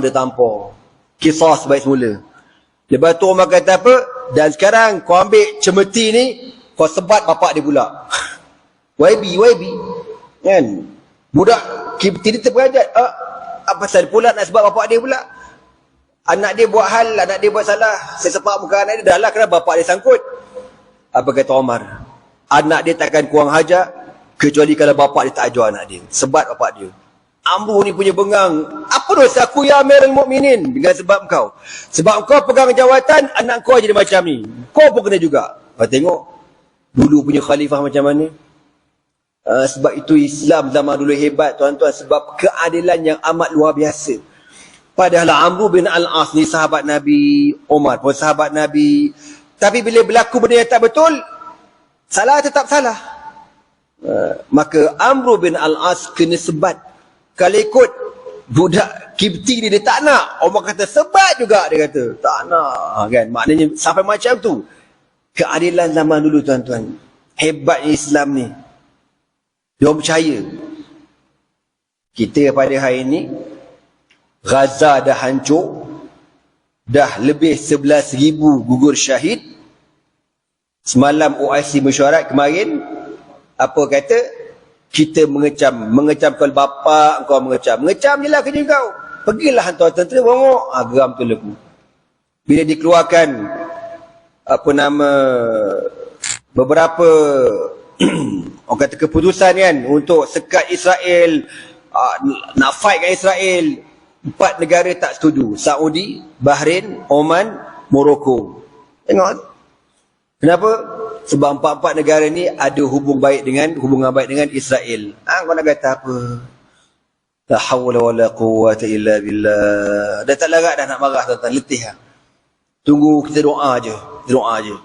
Dia tampar. Kisah sebaik semula. Lepas tu Omar kata apa? Dan sekarang kau ambil cemeti ni, kau sebat bapak dia pula. YB. Kan? Budak Qibti dia terperajat. Apa pasal pula nak sebat bapak dia pula? Anak dia buat hal, anak dia buat salah. Saya sepak muka anak dia, dah lah kenapa bapak dia sangkut. Apa kata Omar? Anak dia takkan kurang hajat, kecuali kalau bapak dia tak ajar anak dia. Sebat bapak dia. Amru ni punya bengang. Apa dosa aku ya Amirul Mukminin? Dengan sebab kau. Sebab kau pegang jawatan, anak kau jadi macam ni. Kau pun kena juga. Tengok, dulu punya khalifah macam mana. Sebab itu Islam zaman dulu hebat, tuan-tuan. Sebab keadilan yang amat luar biasa. Padahal Amru bin Al-As ni sahabat Nabi, Omar pun sahabat Nabi. Tapi bila berlaku benda yang tak betul, salah tetap salah. Maka Amru bin Al-As kena sebat. Kalau ikut budak Qibti ni dia tak nak. Omar kata sebat juga, dia kata. Tak nak. Kan? Maknanya sampai macam tu. Keadilan zaman dulu, tuan-tuan. Hebatnya Islam ni. Dia orang percaya. Kita pada hari ini, Gaza dah hancur. Dah lebih 11,000 gugur syahid. Semalam OIC mesyuarat kemarin. Apa kata? Kita mengecam kalau bapa kau mengecam je lah kerja kau. Pergilah hantar tentera bongok. Geram tu leku. Bila dikeluarkan apa nama beberapa orang kata keputusan kan untuk sekat Israel, nak fight dengan Israel, 4 negara tak setuju. Saudi, Bahrain, Oman, Morocco. Tengok. Kenapa? Sebab 4 negara ni ada hubungan baik dengan Israel. Kau nak kata apa? La hawla wa la quwwata illa billah. Dah tak larat dah nak marah, tuan-tuan. Letih lah. Tunggu kita doa je.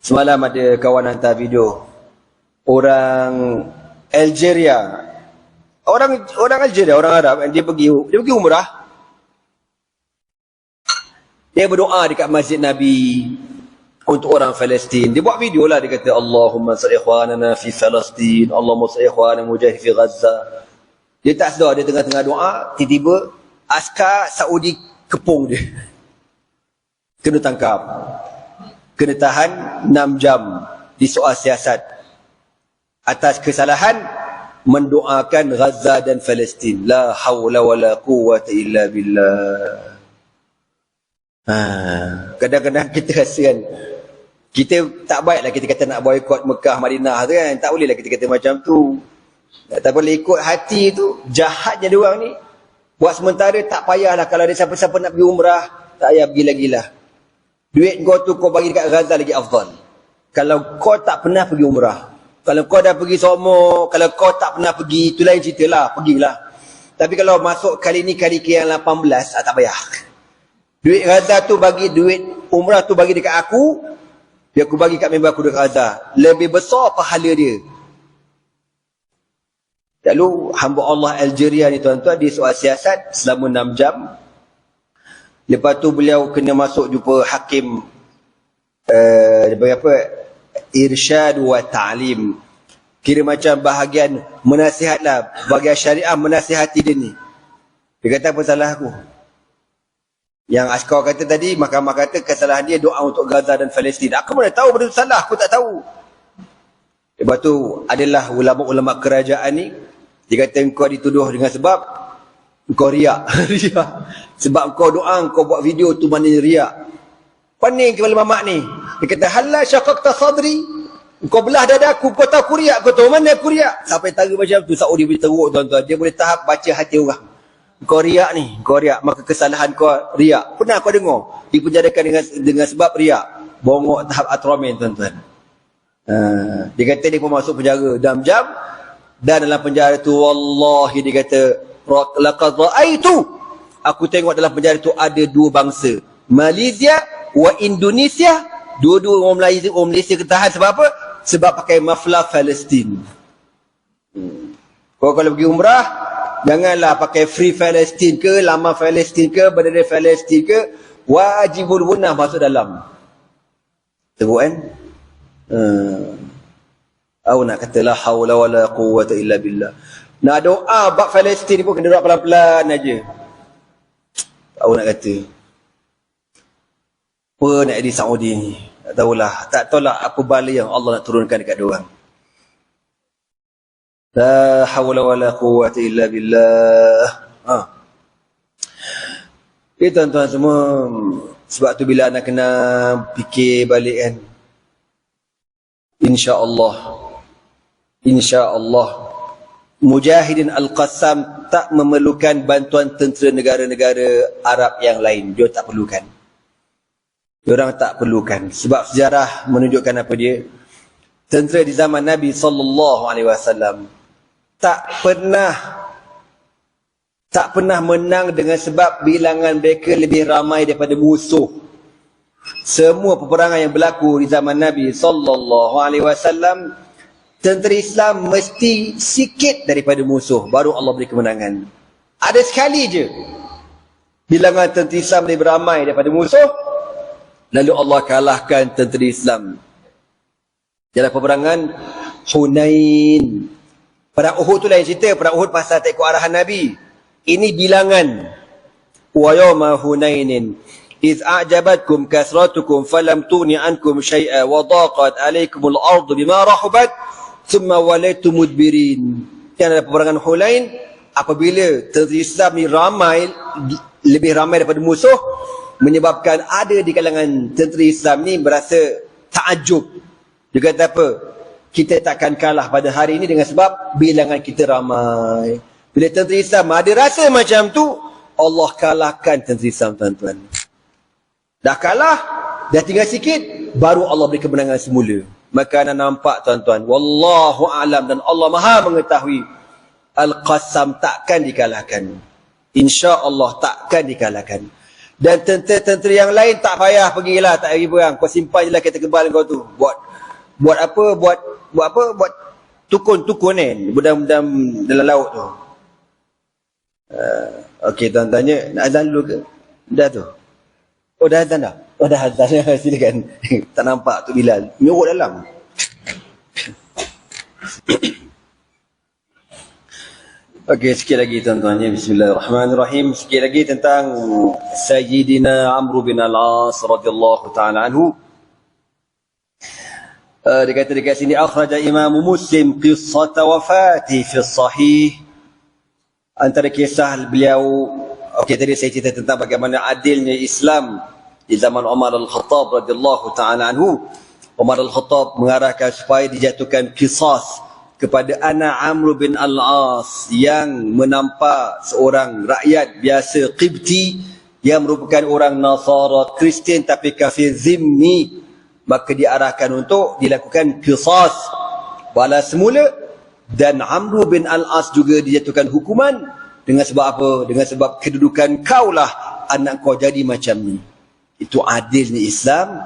Semalam ada kawan hantar video. Orang Algeria. Orang Algeria, orang Arab, dia pergi umrah. Dia berdoa dekat Masjid Nabi untuk orang Palestin. Dia buat video lah, dia kata Allahumma salli ikhwanana fi Palestin, Allahumma salli ikhwanana mujahid fi Gaza. Dia tak sedar, dia tengah-tengah doa, tiba-tiba askar Saudi kepung dia. Kena tangkap. Kena tahan 6 jam di soal siasat atas kesalahan mendoakan Gaza dan Palestin. La hawla wa la quwwata illa billah. Kadang-kadang kita rasa kan, kita tak baiklah kita kata nak boykot Mekah, Madinah tu kan. Tak bolehlah kita kata macam tu. Tak boleh ikut hati tu. Jahatnya dia orang ni. Buat sementara tak payahlah. Kalau ada siapa-siapa nak pergi umrah, tak payah pergi lagi lah. Duit kau tu kau bagi dekat Gaza lagi afdal. Kalau kau tak pernah pergi umrah, kalau kau dah pergi Somo, kalau kau tak pernah pergi, itu lain cerita lah, pergilah. Tapi kalau masuk kali ni kali ke yang 18, tak payah. Duit Gaza tu bagi, duit umrah tu bagi dekat aku, biar aku bagi kat member aku dekat Gaza. Lebih besar pahala dia. Lalu hamba Allah Algeria ni tuan-tuan, dia soal siasat selama 6 jam. Lepas tu beliau kena masuk jumpa hakim irsyad wa ta'lim. Kira macam bahagian menasihat lah, bahagian syariah menasihati dia ni. Dia kata apa salah aku? Yang Askar kata tadi, mahkamah kata kesalahan dia doa untuk Gaza dan Palestin. Aku mana tahu benda itu salah, aku tak tahu. Lepas tu adalah ulama-ulama kerajaan ni, dia kata engkau dituduh dengan sebab engkau riak. Riak. Sebab engkau doa, engkau buat video tu maknanya riak. Pening kepala mamak ni. Dia kata, halal syaqaqta sadri. Engkau belah dada aku, kau tahu aku riak, kau tahu mana aku riak. Sampai tara macam tu, Saudi boleh teruk tuan-tuan. Dia boleh tahap baca hati orang. Kau riak ni, kau riak, maka kesalahan kau riak. Pernah kau dengar dipenjarakan dengan sebab riak? Bongok tahap atromen tuan-tuan. Dia kata dia pun masuk penjara dalam jam, dan dalam penjara tu wallahi dia kata laqad ra'aitu, aku tengok dalam penjara tu ada dua bangsa, Malaysia wa Indonesia. Dua-dua orang Malaysia ketahan sebab apa? Sebab pakai maflar Palestin. Kau kalau pergi umrah, janganlah pakai Free Palestine ke, Lama Palestine ke, Bendera Palestine ke, wajibul gunah masuk dalam. Teruk kan? Aku nak kata la hawla wala quwwata illa billah. Nak doa bab Palestin pun kena doa pelan-pelan aja. Aku nak kata apa nak di Saudi ni? Tak tahulah apa bala yang Allah nak turunkan dekat diorang. La hawla wala quwwata illa billah. Jadi tuan-tuan semua, sebab tu bila anak kena fikir balik kan, insya-Allah Mujahidin Al-Qassam tak memerlukan bantuan tentera negara-negara Arab yang lain. Dia tak perlukan. Diorang tak perlukan. Sebab sejarah menunjukkan apa dia? Tentera di zaman Nabi SAW tak pernah menang dengan sebab bilangan mereka lebih ramai daripada musuh. Semua peperangan yang berlaku di zaman Nabi SAW, tentera Islam mesti sikit daripada musuh, baru Allah beri kemenangan. Ada sekali je bilangan tentera Islam lebih ramai daripada musuh, lalu Allah kalahkan tentera Islam. Dalam peperangan Hunain. Perang Uhud tu lain cerita. Perang Uhud pasal tak ikut arahan Nabi. Ini bilangan. Wa yawma Hunainin iz a'jabatkum kasratukum falam tughni ankum syai'a wa daqat 'alaykumul ardu bima rahabat thumma walaytum mudbirin. Yang dalam peperangan Hunain, apabila tentera Islam ni ramai, lebih ramai daripada musuh, menyebabkan ada di kalangan tentera Islam ni berasa takjub. Dia kata apa? Kita takkan kalah pada hari ini dengan sebab bilangan kita ramai. Bila tentera Islam ada rasa macam tu, Allah kalahkan tentera Islam tuan-tuan. Dah kalah, dah tinggal sikit, baru Allah beri kemenangan semula. Maka anda nampak tuan-tuan, wallahu a'lam, dan Allah Maha mengetahui, Al-Qassam takkan dikalahkan. Insya-Allah takkan dikalahkan. Dan tentera-tentera yang lain tak payah pergilah, tak pergi perang. Kau simpan je lah kereta kebal kau tu. Buat apa? Buat tukun-tukun kan, budam-budam dalam laut tu. Okey, tuan tanya, nak azan dulu ke? Dah tu. Oh, dah azan dah? Oh, dah azan. Silakan. Tak nampak tu Bilal. Nyorok dalam. Okey, sikit lagi tuan-tuan. Bismillahirrahmanirrahim. Sikit lagi tentang Sayyidina Amr bin Al-As radhiyallahu ta'ala anhu. Dia kata dekat sini, akhraja Imam Muslim qissata wafati fi sahih. Antara kisah beliau, okey, tadi saya cerita tentang bagaimana adilnya Islam di zaman Umar Al-Khattab radhiyallahu ta'ala anhu. Umar Al-Khattab mengarahkan supaya dijatuhkan qisas kepada anak Amr bin Al-As yang menampak seorang rakyat biasa Qibti yang merupakan orang Nasara Kristian tapi kafir zimmi, maka diarahkan untuk dilakukan qisas balas semula. Dan Amr bin Al-As juga dijatuhkan hukuman dengan sebab apa? Dengan sebab kedudukan kaulah anak kau jadi macam ni. Itu adilnya Islam,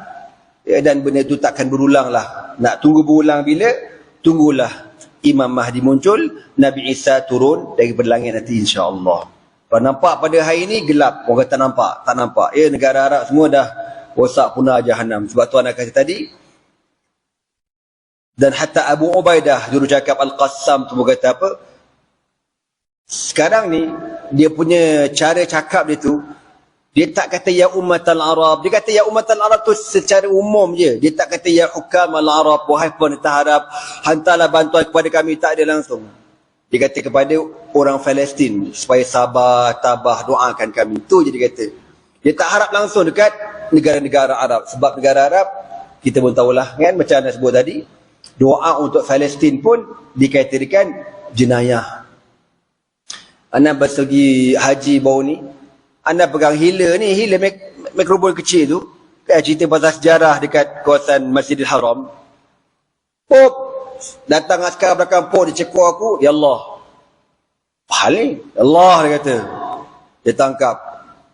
ya, dan benda itu takkan berulang lah. Nak tunggu berulang bila? Tunggulah Imam Mahdi muncul, Nabi Isa turun daripada langit nanti insya-Allah. Kalau nampak pada hari ini gelap, orang kata nampak, tak nampak. Ya, negara Arab semua dah rosak punah jahanam. Sebab tu anak kata tadi. Dan hatta Abu Ubaidah jurucakap Al-Qassam tu berkata apa? Sekarang ni dia punya cara cakap dia tu
Dia tak kata ya ummatal Arab. Dia kata ya ummatal Arab tu secara umum je. Dia tak kata ya hukamal Arab, wahai pemerintah Arab, hantarlah bantuan kepada kami. Tak ada langsung. Dia kata kepada orang Palestin supaya sabar, tabah, doakan kami. Itu je dia kata. Dia tak harap langsung dekat negara-negara Arab. Sebab negara Arab, kita pun tahulah kan, macam anda sebut tadi, doa untuk Palestin pun dikaitkan jenayah. Anda pergi haji baru ni, anda pegang hila ni, hila mikrobol kecil tu, kan cerita pasal sejarah dekat kawasan Masjidil Haram. Pop, datang askar belakang pop, dia cekor aku, ya Allah. Pahal ni, ya Allah dia kata. Dia tangkap,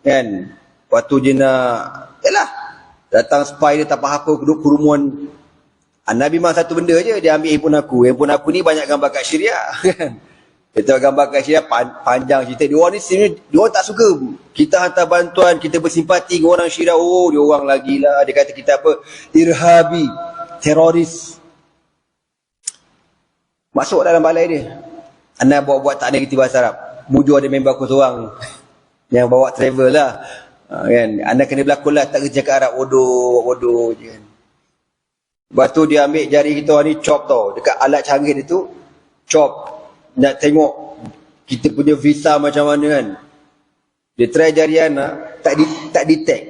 kan. Waktu dia nak, yalah, datang spy dia tak faham apa, duduk kerumuan. Nabi memang satu benda je, dia ambil handphone aku. Handphone aku ni banyak gambar kat Syria, kan. Kita gambar kat Syria, panjang cerita. Dia orang ni sebenarnya, dia orang tak suka. Kita hantar bantuan, kita bersimpati dengan orang Syria. Oh, dia orang lagi lah. Dia kata kita apa? Irhabi, teroris. Masuk dalam balai dia. Anda buat-buat tak negatif bahasa Arab. Bujur ada member aku seorang yang bawa travel lah. Kan? Anda kena berlakon lah, tak kerja cakap Arab. Bodoh je kan. Lepas tu dia ambil jari kita ni, chop tau. Dekat alat canggih dia tu, chop. Nak tengok kita punya visa macam mana kan. Dia try jari anak, tak detect.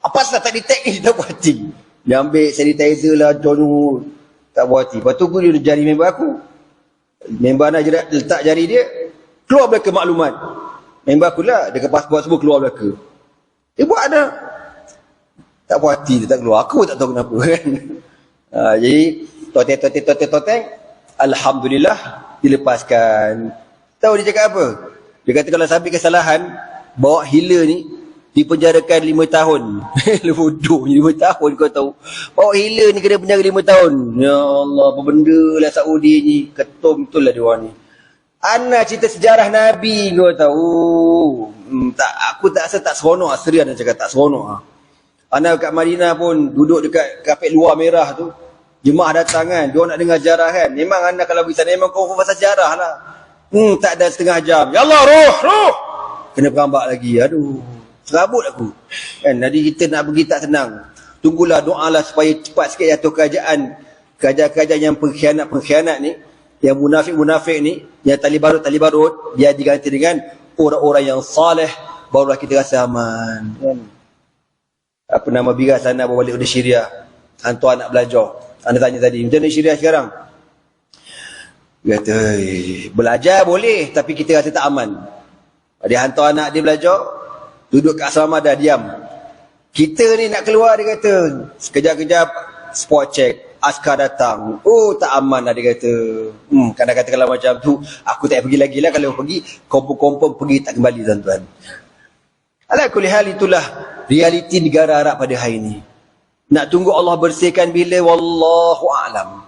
Apa salah tak detect ni, tak puas hati. Dia ambil sanitizer lah, jono, tak puas hati. Lepas tu dia jari member aku. Member anak letak jari dia, keluar belaka maklumat. Member aku lah, dekat pasport semua keluar belaka. Dia buat ada. Tak puas hati, dia tak keluar. Aku tak tahu kenapa kan. Jadi, toteng. Alhamdulillah, dilepaskan. Tahu dia cakap apa? Dia kata kalau sampai kesalahan, bawa hila ni, dipenjarakan 5 tahun. Bodohnya 5 tahun kau tahu. Bawa hila ni kena penjara 5 tahun. Ya Allah, apa benda lah Saudi ni. Ketum betul lah dia orang ni. Anak cerita sejarah Nabi kau tahu. Aku tak rasa tak seronok. Serius nak cakap tak seronok. Anak kat Madinah pun duduk dekat kapet luar merah tu. Jemaah datang kan, dia nak dengar sejarah kan. Memang anda kalau pergi sana, memang kau pasal sejarah lah. Tak ada setengah jam. Ya Allah, roh! Kena perambak lagi. Aduh, serabut aku. Kan, jadi kita nak pergi tak senang. Tunggulah, doalah supaya cepat sikit jatuh kerajaan yang pengkhianat ni, yang munafik ni, yang tali barut, dia diganti dengan orang-orang yang saleh, barulah kita rasa aman. Kan? Apa nama Bira sana bawa balik dari Syria. Hantu anak belajar. Anda tanya tadi, macam mana Syria sekarang? Dia kata, belajar boleh, tapi kita rasa tak aman. Dia hantar anak dia belajar, duduk kat asrama dah, diam. Kita ni nak keluar, dia kata, sekejap-kejap, spot check, askar datang. Oh, tak aman lah, dia kata. Kadang-kadang kalau macam tu, aku tak pergi lagi lah. Kalau pergi, kompon-kompon pergi tak kembali, tuan-tuan. Ala kulli hal, itulah realiti negara Arab pada hari ini. Nak tunggu Allah bersihkan bila, wallahu a'lam.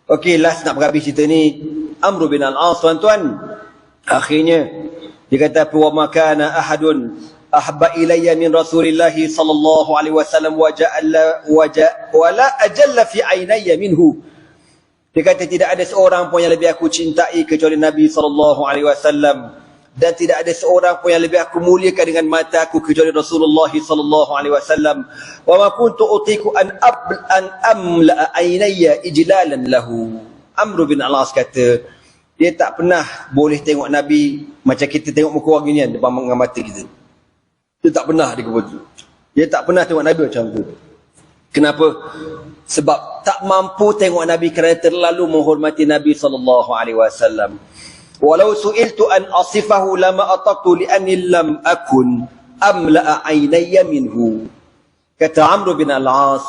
Okey, last nak berhabis cerita ni. Amr bin al-As, tuan-tuan. Akhirnya, dia kata, wa ma kana ahadun ahba ilayya min Rasulillah sallallahu alaihi wasallam wa la ajalla fi aynayya minhu. Dia kata, tidak ada seorang pun yang lebih aku cintai kecuali Nabi sallallahu alaihi wasallam. Dan tidak ada seorang pun yang lebih aku muliakan dengan mata aku kecuali Rasulullah sallallahu alaihi wasallam. Wa ma kuntu utiku an amla aynayya ijlalan lahu. Amr bin al-As kata, dia tak pernah boleh tengok Nabi macam kita tengok muka orang ginian depan mata kita. Dia tak pernah dia tak pernah tengok Nabi macam tu. Kenapa? Sebab tak mampu tengok Nabi kerana terlalu menghormati Nabi sallallahu alaihi wasallam. Walau su'iltu an asifahu lama ataqtu li'anni lam akun amla'a aynayya minhu. Kata Amr bin al-As,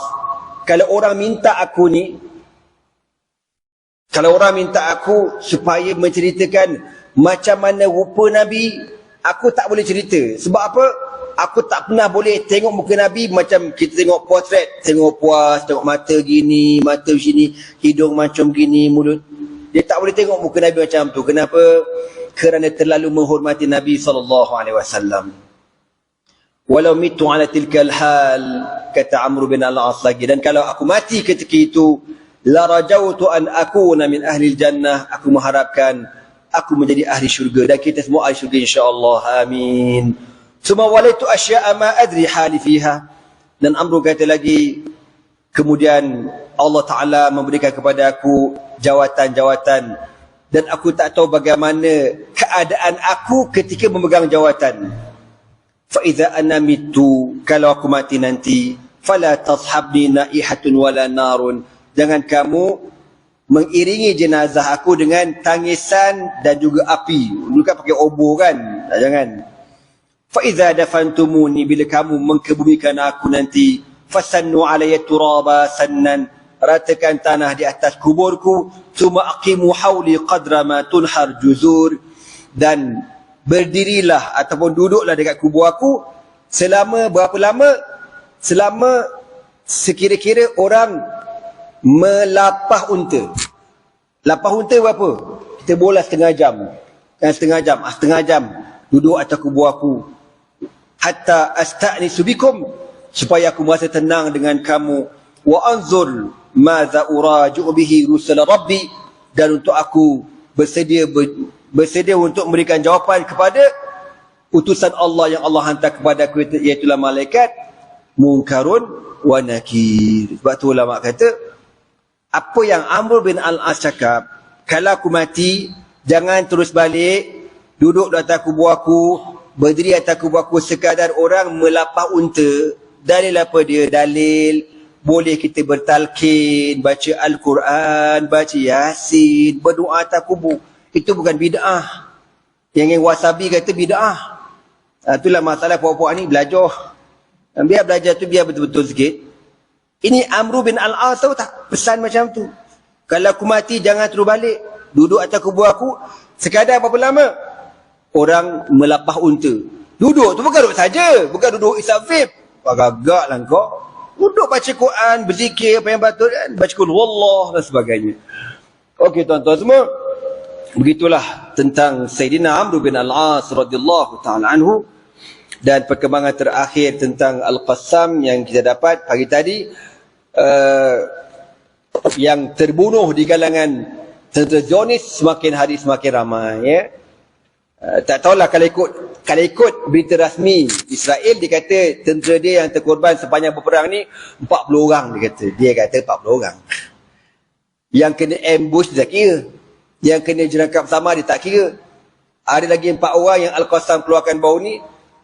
kalau orang minta aku supaya menceritakan macam mana rupa Nabi, aku tak boleh cerita. Sebab apa? Aku tak pernah boleh tengok muka Nabi macam kita tengok potret, tengok puas, tengok mata gini, mata sini, hidung macam gini, mulut. Dia tak boleh tengok muka Nabi macam tu. Kenapa? Kerana terlalu menghormati Nabi SAW. Walau mitu ala tilkal hal, kata Amr bin al-As lagi. Dan kalau aku mati ketika itu, la rajautu an akuna min ahli jannah. Aku mengharapkan aku menjadi ahli syurga. Dan kita semua ahli syurga insyaAllah. Amin.
Suma walaitu asya'a ma adri hali fiha. Dan Amru kata lagi, kemudian Allah Ta'ala memberikan kepada aku jawatan-jawatan dan aku tak tahu bagaimana keadaan aku ketika memegang jawatan. Fa idza ana mitu, kalau aku mati nanti, fala tashabni naihatun wala narun. Jangan kamu mengiringi jenazah aku dengan tangisan dan juga api. Dulu kan pakai obor kan? Jangan. Fa idza dafantumuni, bila kamu mengkebumikan aku nanti, fasannu alayya turaba sannan, ratakan tanah di atas kuburku, summa aqimu hawli qadra ma tunhar juzur, dan berdirilah ataupun duduklah dekat kubur aku selama berapa lama? Selama sekira-kira orang melapah unta. Lapah unta berapa? Kita bola setengah jam. Kan setengah jam duduk atas kubur aku. Hatta asta'nisu bikum, supaya aku merasa tenang dengan kamu. Wa anzur madza uraji'u bihi rusul rabbi, dan untuk aku bersedia untuk memberikan jawapan kepada utusan Allah yang Allah hantar kepada aku, iaitu malaikat Munkarun wa Nakir. Sebab tu ulama kata, apa yang Amr bin Al-As cakap, kalau aku mati, jangan terus balik, duduk di atas kubur aku, berdiri atas kubur aku sekadar orang melapah unta. Dalil apa dia? Dalil boleh kita bertalqin, baca Al-Quran, baca Yasin, berdoa atas kubur. Itu bukan bid'ah. Yang wasabi kata bid'ah. Itulah masalah puak-puak ni, belajar. Biar belajar tu biar betul-betul sikit. Ini Amr bin Al-As tahu tak? Pesan macam tu. Kalau aku mati jangan terus balik, duduk atas kubur aku sekadar berapa lama? Orang melapah unta. Duduk tu bukan duduk saja, bukan duduk isap vape. Agak-agaklah kau. Duduk baca Quran, berzikir apa yang patut kan, baca qul huwallah dan sebagainya. Okey tuan-tuan semua, begitulah tentang Sayyidina Amr bin Al-As radhiyallahu taala anhu. Dan perkembangan terakhir tentang Al-Qassam yang kita dapat pagi tadi, yang terbunuh di kalangan tentera Zionis semakin hari semakin ramai, ya. Tak tahulah, kalau ikut berita rasmi Israel, dia kata tentera dia yang terkorban sepanjang berperang ni 40 orang, dia kata 40 orang. Yang kena ambush dia tak kira, yang kena jerangkap sama dia tak kira. Ada lagi 4 orang yang Al-Qassam keluarkan baru ni.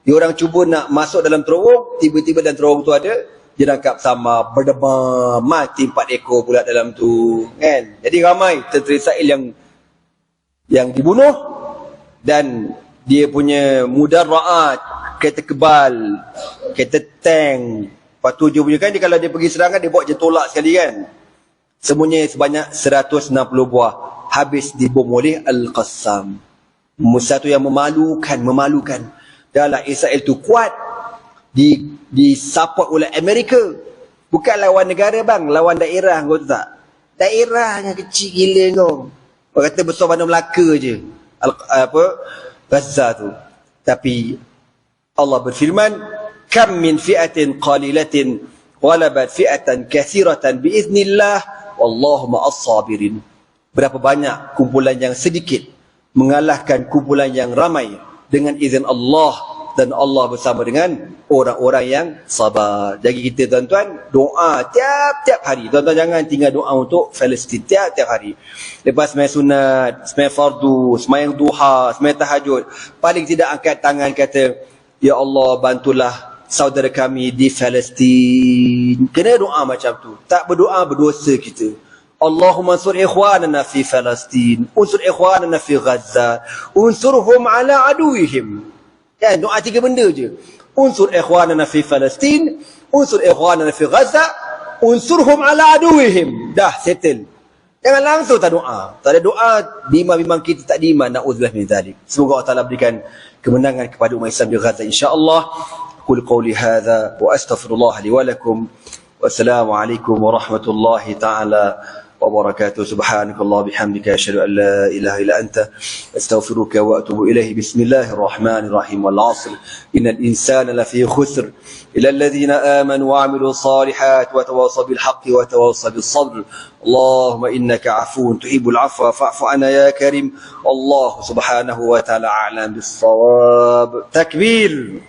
Dia orang cuba nak masuk dalam terowong, tiba-tiba dalam terowong tu ada jerangkap sama, berdemam, mati 4 ekor pula dalam tu, kan. Jadi ramai tentera Israel yang dibunuh, dan dia punya mudarraat, kereta kebal, kereta tank. Lepas tu dia punya kan, dia kalau dia pergi serangan, dia bawa je tolak sekali kan. Semuanya sebanyak 160 buah habis dibom oleh Al-Qassam. Satu yang memalukan. Dalam Israel tu kuat, disupport oleh Amerika. Bukan lawan negara bang, lawan daerah, kau tahu tak? Daerah yang kecil gila kau. Orang kata besar Bandar Melaka je, Gaza tu. Tapi Allah berfirman, kam min fi'atin qalilatin ghalabat fi'atan katsiratan biiznillah wallahu ma'as sabirin. Berapa banyak kumpulan yang sedikit mengalahkan kumpulan yang ramai dengan izin Allah, dan Allah bersama dengan orang-orang yang sabar. Jadi kita tuan-tuan doa tiap-tiap hari. Tuan-tuan jangan tinggal doa untuk Palestin tiap-tiap hari. Lepas sembahyang sunat, sembahyang fardu, sembahyang duha, sembahyang tahajud, paling tidak angkat tangan kata, ya Allah bantulah saudara kami di Palestin. Kena doa macam tu. Tak berdoa berdosa kita. Allahumma ansur ikhwanana fi Palestin, unsur ikhwanana fi Gaza, unsurhum ala aduwihim. Ya, doa 3 benda je. Unsur ikhwanana fi Palestin, unsur ikhwanana fi Gaza, unsurhum ala aduwihim. Dah settle. Jangan langsung tak doa. Tak ada doa, bimbang kita tak diiman. Na'udzubillah min dzalik. Semoga Allah Taala berikan kemenangan kepada umat Islam di Gaza insya-Allah. Qul qawli hadza wa astaghfirullah li wa lakum. Wassalamualaikum warahmatullahi taala وبركاته. سبحانك الله بحمدك أشهد أن لا إله إلا أنت أستغفرك وأتوب إليه. بسم الله الرحمن الرحيم. والعصر إن الإنسان لفي خسر إلا الذين آمنوا وعملوا الصالحات وتواصوا بالحق وتواصوا بالصبر. اللهم إنك عفو تحب العفو فاعف عنا يا كريم. الله سبحانه وتعالى أعلم بالصواب. تكبير.